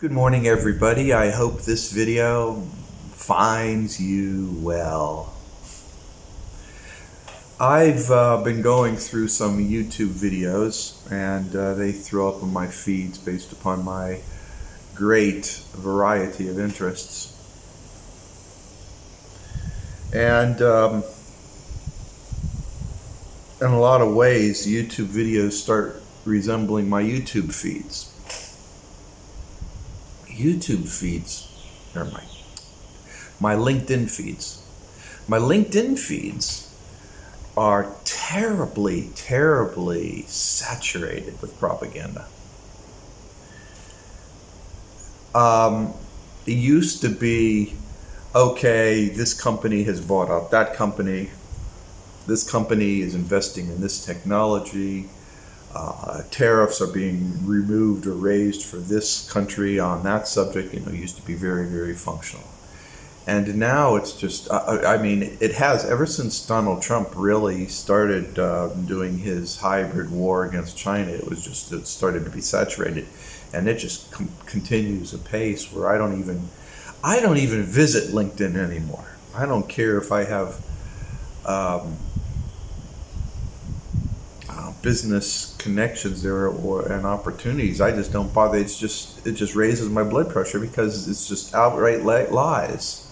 Good morning, everybody. I hope this video finds you well. I've been going through some YouTube videos, and they throw up on my feeds based upon my great variety of interests. And in a lot of ways, YouTube videos start resembling my YouTube feeds. YouTube feeds, or my LinkedIn feeds. My LinkedIn feeds are terribly, terribly saturated with propaganda. It used to be, okay, this company has bought up that company. This company is investing in this technology. Tariffs are being removed or raised for this country on that subject. Used to be very, very functional. And now it's just, it has, ever since Donald Trump really started doing his hybrid war against China, it started to be saturated. And it just continues apace where I don't even visit LinkedIn anymore. I don't care if I have business connections there and opportunities. I just don't bother. It just raises my blood pressure because it's just outright lies.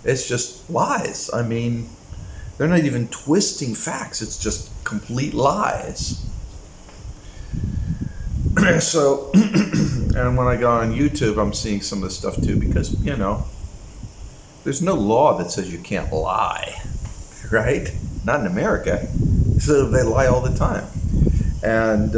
It's just lies. They're not even twisting facts. It's just complete lies. So, and when I go on YouTube, I'm seeing some of the stuff too because, there's no law that says you can't lie, right? Not in America. So they lie all the time. And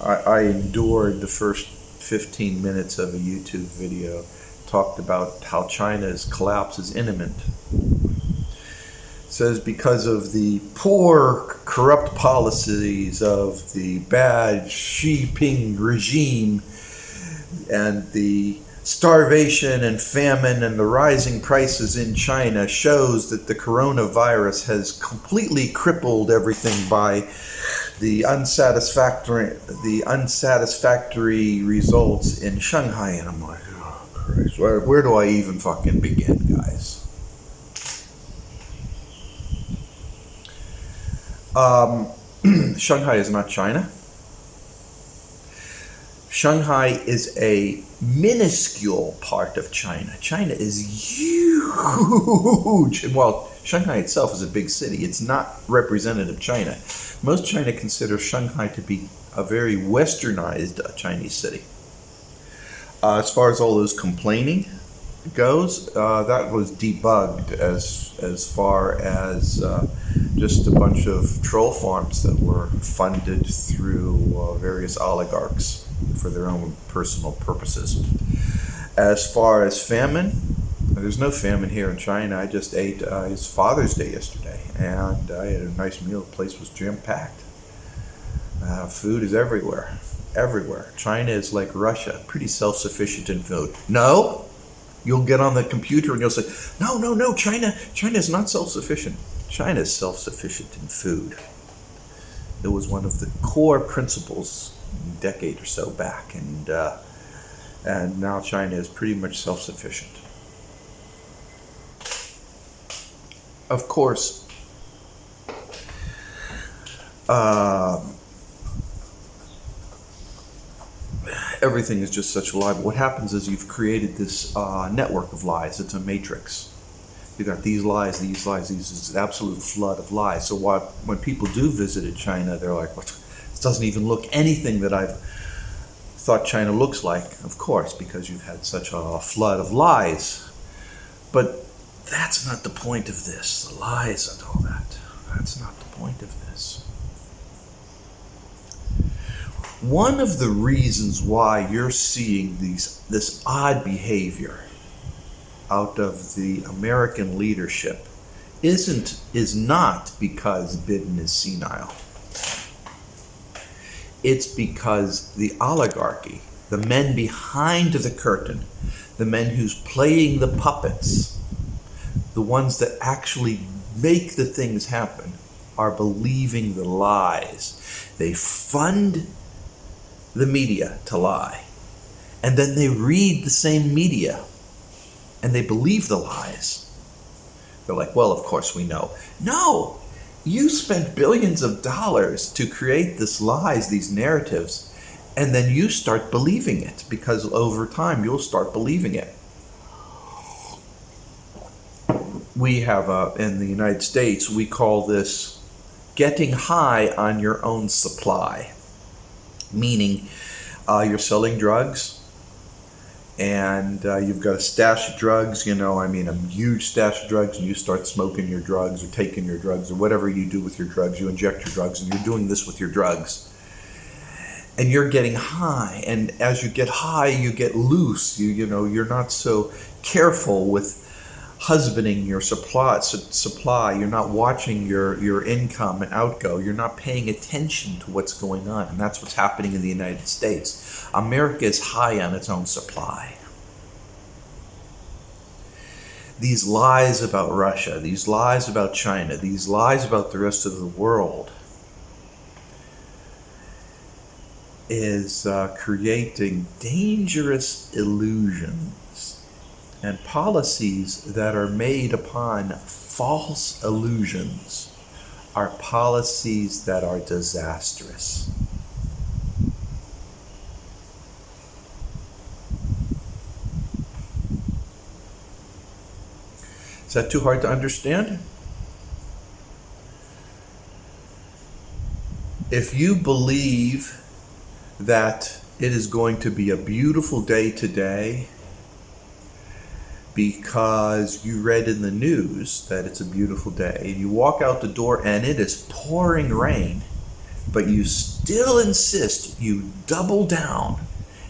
I endured the first 15 minutes of a YouTube video, talked about how China's collapse is imminent. It says because of the poor, corrupt policies of the bad Xi Jinping regime and the starvation and famine and the rising prices in China shows that the coronavirus has completely crippled everything by the unsatisfactory results in Shanghai. And I'm like, oh Christ, where do I even fucking begin, guys? Shanghai is not China. Shanghai is a minuscule part of China. China is huge. Well, Shanghai itself is a big city. It's not representative of China. Most China considers Shanghai to be a very westernized Chinese city. As far as all those complaining goes, that was debugged as far as just a bunch of troll farms that were funded through various oligarchs for their own personal purposes. As far as famine, there's no famine here in China. I just ate his Father's Day yesterday, and I had a nice meal. The place was jam-packed. Food is everywhere. China is like Russia, pretty self-sufficient in food. No, you'll get on the computer and you'll say, no, China is not self-sufficient. China is self-sufficient in food. It was one of the core principles a decade or so back, and now China is pretty much self-sufficient. Of course, everything is just such a lie. But what happens is you've created this network of lies. It's a matrix. You got these lies, this absolute flood of lies. So when people do visit China, they're like, what? This doesn't even look anything that I've thought China looks like. Of course, because you've had such a flood of lies. But that's not the point of this. The lies and all that. That's not the point of this. One of the reasons why you're seeing this odd behavior out of the American leadership is not because Biden is senile. It's because the oligarchy, the men behind the curtain, the men who's playing the puppets, the ones that actually make the things happen, are believing the lies. They fund the media to lie. And then they read the same media and they believe the lies. They're like, well, of course we know. No, you spent billions of dollars to create these lies, these narratives, and then you start believing it because over time you'll start believing it. We have, in the United States, we call this getting high on your own supply. Meaning you're selling drugs and you've got a stash of drugs, a huge stash of drugs, and you start smoking your drugs or taking your drugs or whatever you do with your drugs. You inject your drugs and you're doing this with your drugs. And you're getting high, and as you get high, you get loose. You're not so careful with husbanding your supply. You're not watching your income and outgo. You're not paying attention to what's going on, and that's what's happening in the United States. America is high on its own supply. These lies about Russia, these lies about China, these lies about the rest of the world is creating dangerous illusions and policies that are made upon false illusions are policies that are disastrous. Is that too hard to understand? If you believe that it is going to be a beautiful day today because you read in the news that it's a beautiful day, and you walk out the door and it is pouring rain, but you still insist, you double down,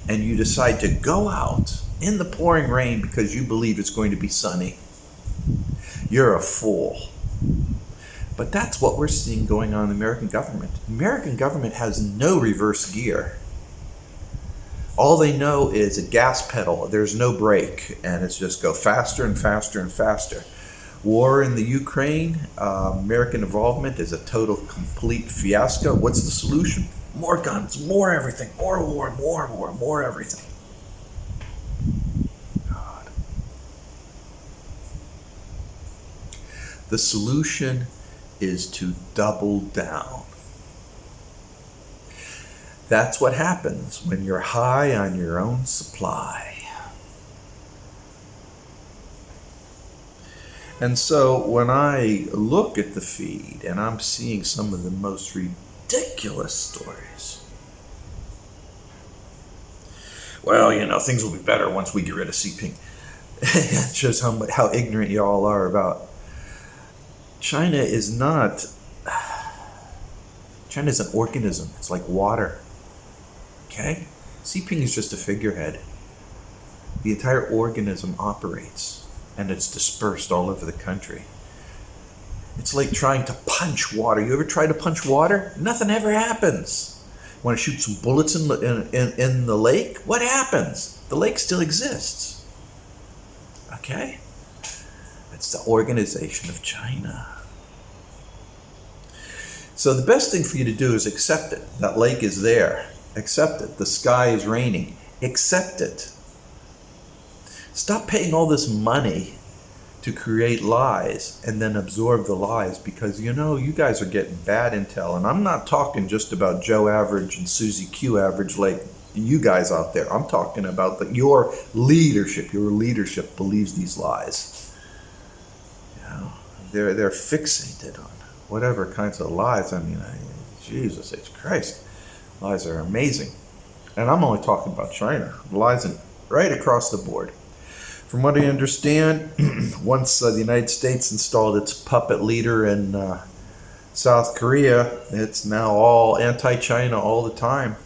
and you decide to go out in the pouring rain because you believe it's going to be sunny, you're a fool. But that's what we're seeing going on in the American government. The American government has no reverse gear. All they know is a gas pedal. There's no brake, and it's just go faster and faster and faster. War in the Ukraine, American involvement is a total, complete fiasco. What's the solution? More guns, more everything, more war, more everything. God. The solution is to double down. That's what happens when you're high on your own supply. And so when I look at the feed and I'm seeing some of the most ridiculous stories, well, things will be better once we get rid of Xi It shows how ignorant you all are about. China is an organism. It's like water. Okay? Xi Jinping is just a figurehead. The entire organism operates, and it's dispersed all over the country. It's like trying to punch water. You ever try to punch water? Nothing ever happens. Want to shoot some bullets in the lake? What happens? The lake still exists. Okay? It's the organization of China. So the best thing for you to do is accept it. That lake is there. Accept it. The sky is raining. Accept it. Stop paying all this money to create lies and then absorb the lies, because you guys are getting bad intel. And I'm not talking just about Joe Average and Susie Q Average like you guys out there. I'm talking about your leadership. Your leadership believes these lies. They're fixated on whatever kinds of lies. Jesus H. Christ. Lies are amazing. And I'm only talking about China. Lies right across the board. From what I understand, once the United States installed its puppet leader in South Korea, it's now all anti-China all the time.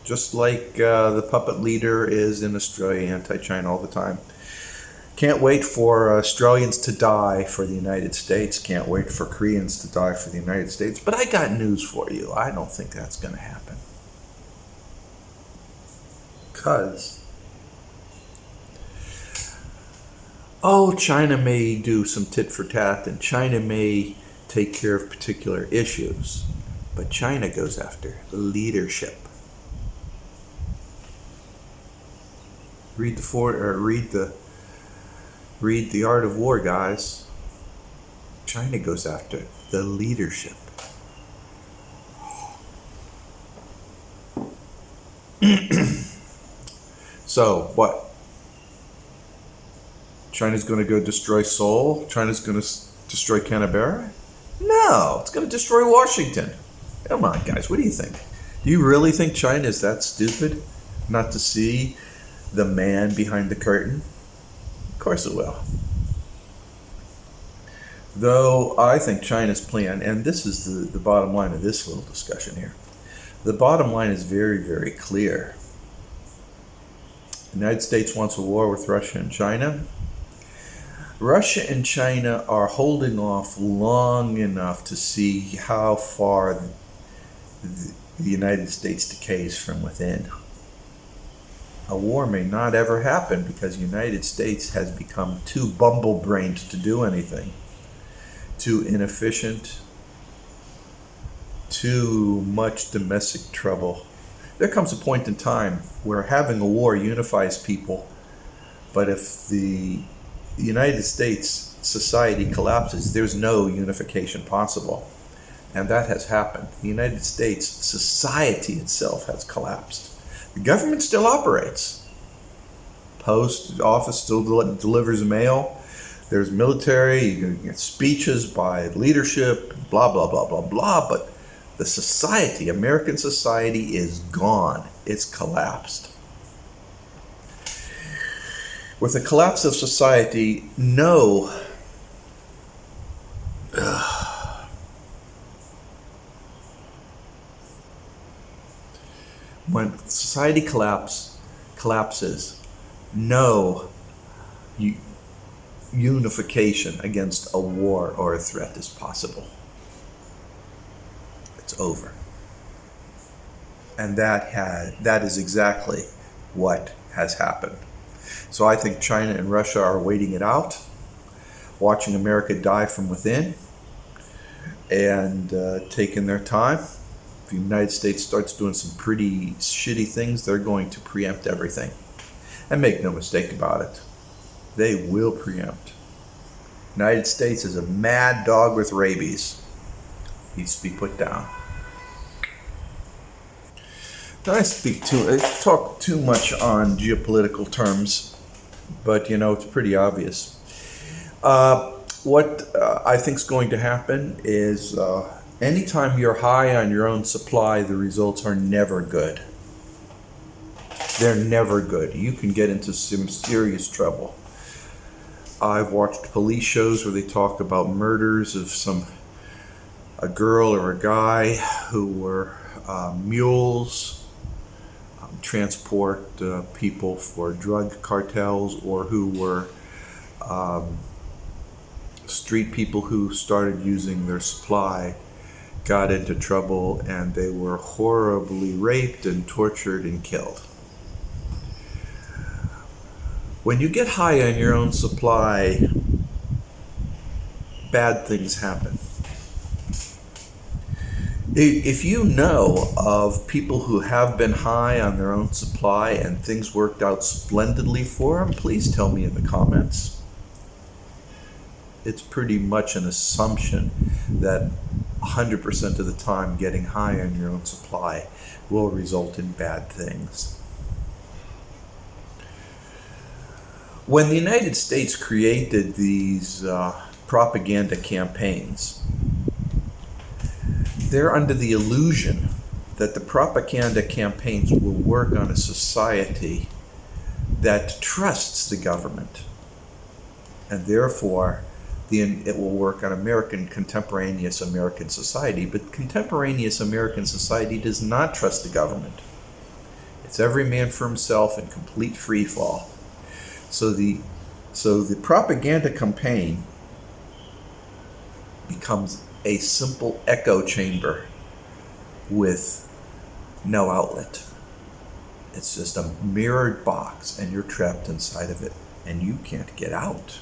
Just like the puppet leader is in Australia, anti-China all the time. Can't wait for Australians to die for the United States. Can't wait for Koreans to die for the United States. But I got news for you. I don't think that's going to happen. Because, China may do some tit for tat, and China may take care of particular issues. But China goes after leadership. Read the Art of War, guys. China goes after the leadership. So what? China's going to go destroy Seoul? China's going to destroy Canberra? No, it's going to destroy Washington. Come on, guys, what do you think? Do you really think China is that stupid not to see the man behind the curtain? Of course it will. Though I think China's plan, and this is the bottom line of this little discussion here, the bottom line is very, very clear. The United States wants a war with Russia and China. Russia and China are holding off long enough to see how far the United States decays from within. A war may not ever happen because the United States has become too bumble-brained to do anything, too inefficient, too much domestic trouble. There comes a point in time where having a war unifies people, but if the United States society collapses, there's no unification possible. And that has happened. The United States society itself has collapsed. The government still operates. Post office still delivers mail. There's military, you get speeches by leadership, blah, blah, blah, blah, blah. But the society, American society, is gone. It's collapsed. With the collapse of society, when society collapses, no unification against a war or a threat is possible. It's over. And that is exactly what has happened. So I think China and Russia are waiting it out, watching America die from within, and taking their time. If the United States starts doing some pretty shitty things, they're going to preempt everything. And make no mistake about it, they will preempt. The United States is a mad dog with rabies. Needs to be put down. I talk too much on geopolitical terms, but it's pretty obvious. What I think is going to happen is anytime you're high on your own supply, the results are never good. They're never good. You can get into some serious trouble. I've watched police shows where they talk about murders of a girl or a guy who were mules, transport people for drug cartels, or who were street people who started using their supply, got into trouble, and they were horribly raped and tortured and killed. When you get high on your own supply, bad things happen. If you know of people who have been high on their own supply and things worked out splendidly for them, please tell me in the comments. It's pretty much an assumption that 100% of the time getting high on your own supply will result in bad things. When the United States created these propaganda campaigns, they're under the illusion that the propaganda campaigns will work on a society that trusts the government, and therefore it will work on contemporaneous American society. But contemporaneous American society does not trust the government. It's every man for himself in complete free fall. So the propaganda campaign becomes a simple echo chamber with no outlet. It's just a mirrored box, and you're trapped inside of it, and you can't get out.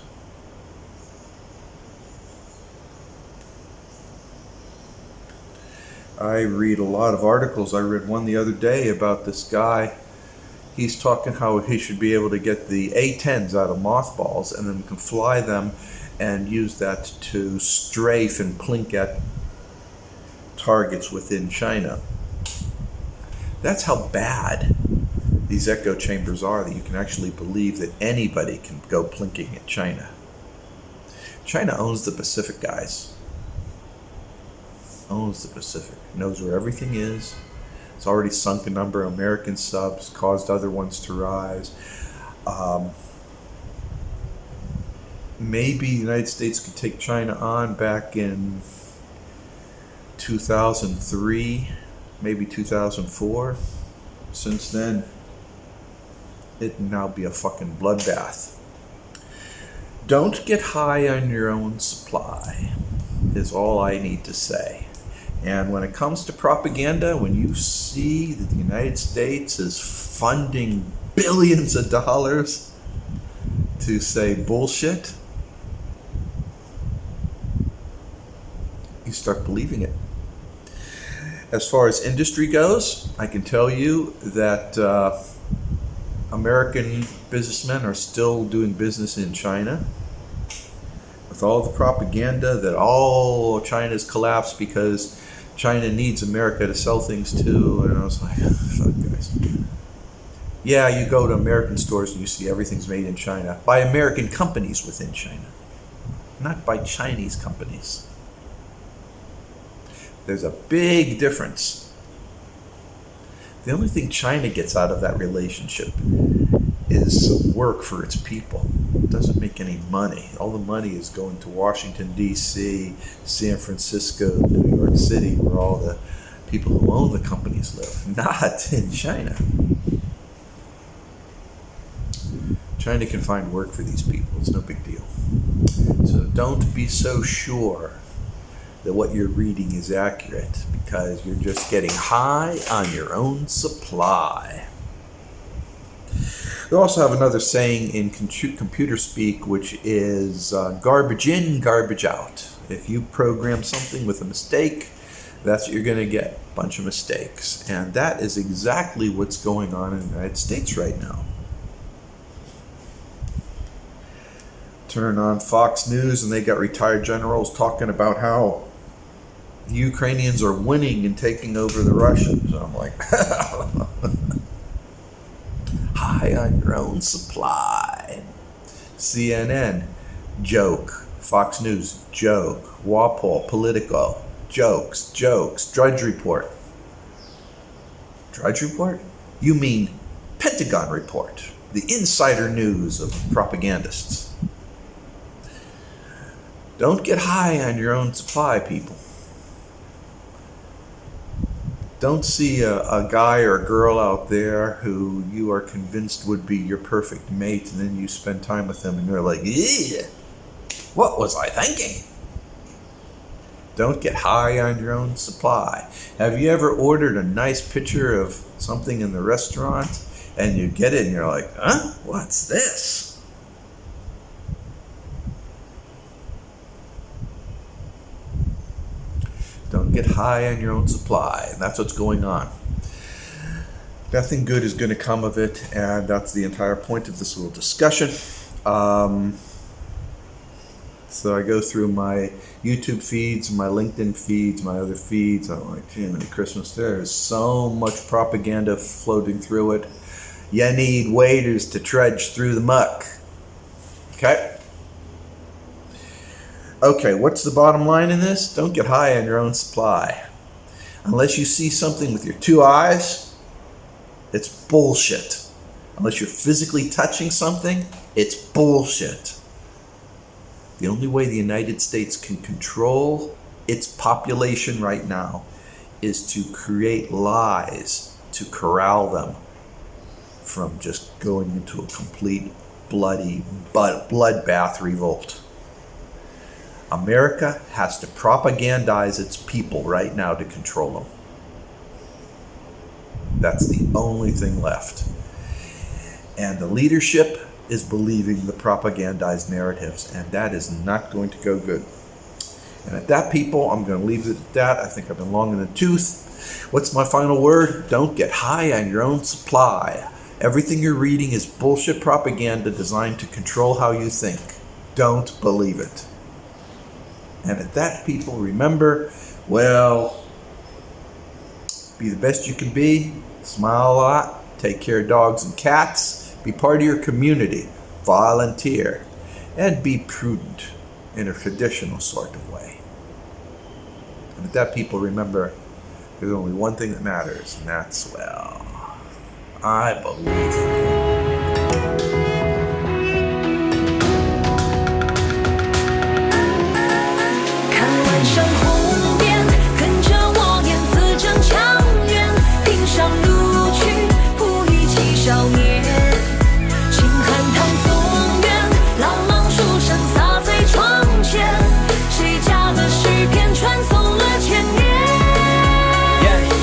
I read a lot of articles. I read one the other day about this guy. he's talking how he should be able to get the A-10s out of mothballs, and then we can fly them and use that to strafe and plink at targets within China. That's how bad these echo chambers are, that you can actually believe that anybody can go plinking at China. China owns the Pacific, guys. Owns the Pacific. Knows where everything is. It's already sunk a number of American subs, caused other ones to rise. Maybe the United States could take China on back in 2003, maybe 2004. Since then, it'd now be a fucking bloodbath. Don't get high on your own supply, is all I need to say. And when it comes to propaganda, when you see that the United States is funding billions of dollars to say bullshit, you start believing it. As far as industry goes, I can tell you that American businessmen are still doing business in China. With all the propaganda that all China's collapsed because China needs America to sell things to, and I was like, fuck guys. Yeah, you go to American stores and you see everything's made in China by American companies within China, not by Chinese companies. There's a big difference. The only thing China gets out of that relationship is work for its people. It doesn't make any money. All the money is going to Washington, D.C., San Francisco, New York City, where all the people who own the companies live, not in China. China can find work for these people. It's no big deal. So don't be so sure that what you're reading is accurate, because you're just getting high on your own supply. We also have another saying in computer speak, which is garbage in, garbage out. If you program something with a mistake, that's what you're going to get, a bunch of mistakes. And that is exactly what's going on in the United States right now. Turn on Fox News and they got retired generals talking about how the Ukrainians are winning and taking over the Russians. And I'm like, high on your own supply. CNN, joke. Fox News, joke. WAPO, Politico, jokes. Drudge Report. Drudge Report? You mean Pentagon Report, the insider news of propagandists. Don't get high on your own supply, people. Don't see a guy or a girl out there who you are convinced would be your perfect mate, and then you spend time with them and you're like, yeah, what was I thinking? Don't get high on your own supply. Have you ever ordered a nice picture of something in the restaurant and you get it and you're like, huh? What's this? Don't get high on your own supply. And that's what's going on. Nothing good is going to come of it, and that's the entire point of this little discussion. So I go through my YouTube feeds, my LinkedIn feeds, my other feeds. I'm like, Jiminy Christmas, there is so much propaganda floating through it. You need waders to trudge through the muck. Okay, what's the bottom line in this? Don't get high on your own supply. Unless you see something with your two eyes, it's bullshit. Unless you're physically touching something, it's bullshit. The only way the United States can control its population right now is to create lies to corral them from just going into a complete bloody bloodbath revolt. America has to propagandize its people right now to control them. That's the only thing left. And the leadership is believing the propagandized narratives, and that is not going to go good. And at that, people, I'm going to leave it at that. I think I've been long in the tooth. What's my final word? Don't get high on your own supply. Everything you're reading is bullshit propaganda designed to control how you think. Don't believe it. And at that, people, remember, well, be the best you can be, smile a lot, take care of dogs and cats, be part of your community, volunteer, and be prudent in a traditional sort of way. And at that, people, remember, there's only one thing that matters, and that's, well, I believe in you. 上红遍，跟着我言字正腔圆，冰上路去，谱一起少年。清寒堂松远，朗朗书声洒在窗前，谁家的诗篇传颂了千年。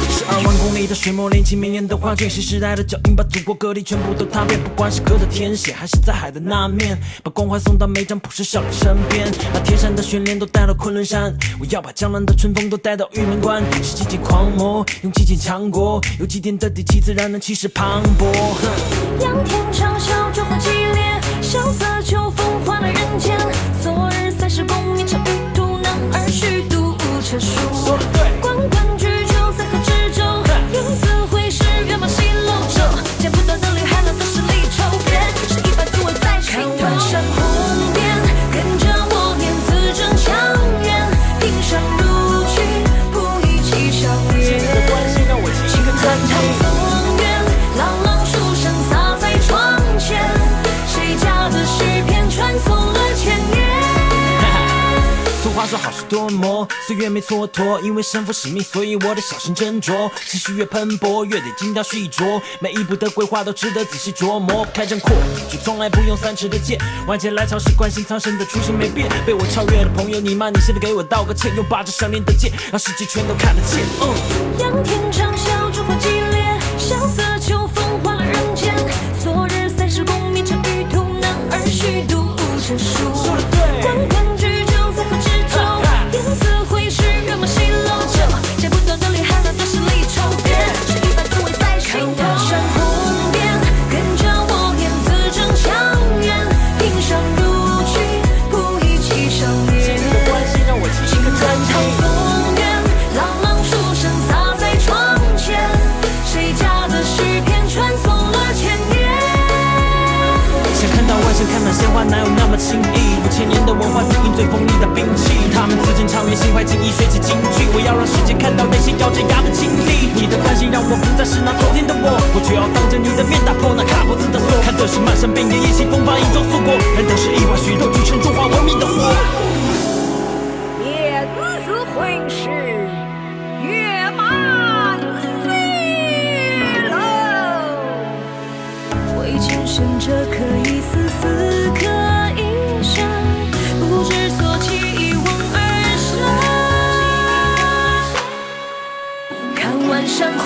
12万公里的水墨连起绵延的画卷，新时代的脚印把祖国各地全部都踏遍，不管是刻的天血，还是在海的那面，把关怀送到每张普世少年身边，把天山的悬帘都带到昆仑山，我要把江南的春风都带到玉门关，是几件狂魔，用几件强国，有几点的底气，自然能气势磅礴。仰天长啸，烛火激烈，萧瑟秋风换了人间。昨日30公里，乘玉兔男儿虚度车书。关关雎鸠，在河之洲，游子会是月马西楼舟。剪不断的理，海浪的十里愁边，是一百滋味在心头。看万山红遍，跟着我念字正腔圆，冰上如去，谱一起少年。清寒堂松远，朗朗书声洒在窗前，谁家的诗篇传颂了千年。俗话说好事多磨，岁月没蹉跎，因为身负使命，所以我得小心斟酌，情绪越喷薄，越得精雕细琢，每一步的规划都值得仔细琢磨。开战阔就从来不用3尺的剑，万劫来潮是惯性苍生的初心没变，被我超越的朋友，你妈你现在给我道个歉，又把这项链的剑让世界全都看得见。仰天长啸，烛火激烈，萧瑟秋风换了人间。昨日30公里，乘玉兔男儿虚度车书。关关雎鸠，在河之洲，游子会是月马西楼舟。剪不断的理，海浪的十里愁边，是一百滋味在心头。看山红遍，跟着我念字正腔圆，冰上如去，谱一起少年。清寒堂松远，朗朗书声洒在窗前，谁家的诗篇传颂了千年。想看到外省看那鲜花，哪有那么轻易？5000年的文化底蕴最锋利的兵器，他们字正腔圆，心怀敬意，学起京剧。我要让世界看到那些咬着牙的经历。你的关心让我不再是那昨天的我，我却要当着你的面打破那卡脖子的锁。看的是漫山遍野野心风发，一朝速过，难道是一碗血肉铸成中华文明的火？叶子会是月满西楼，为情深者可以丝丝可一生，不知所起一往而深。看万山红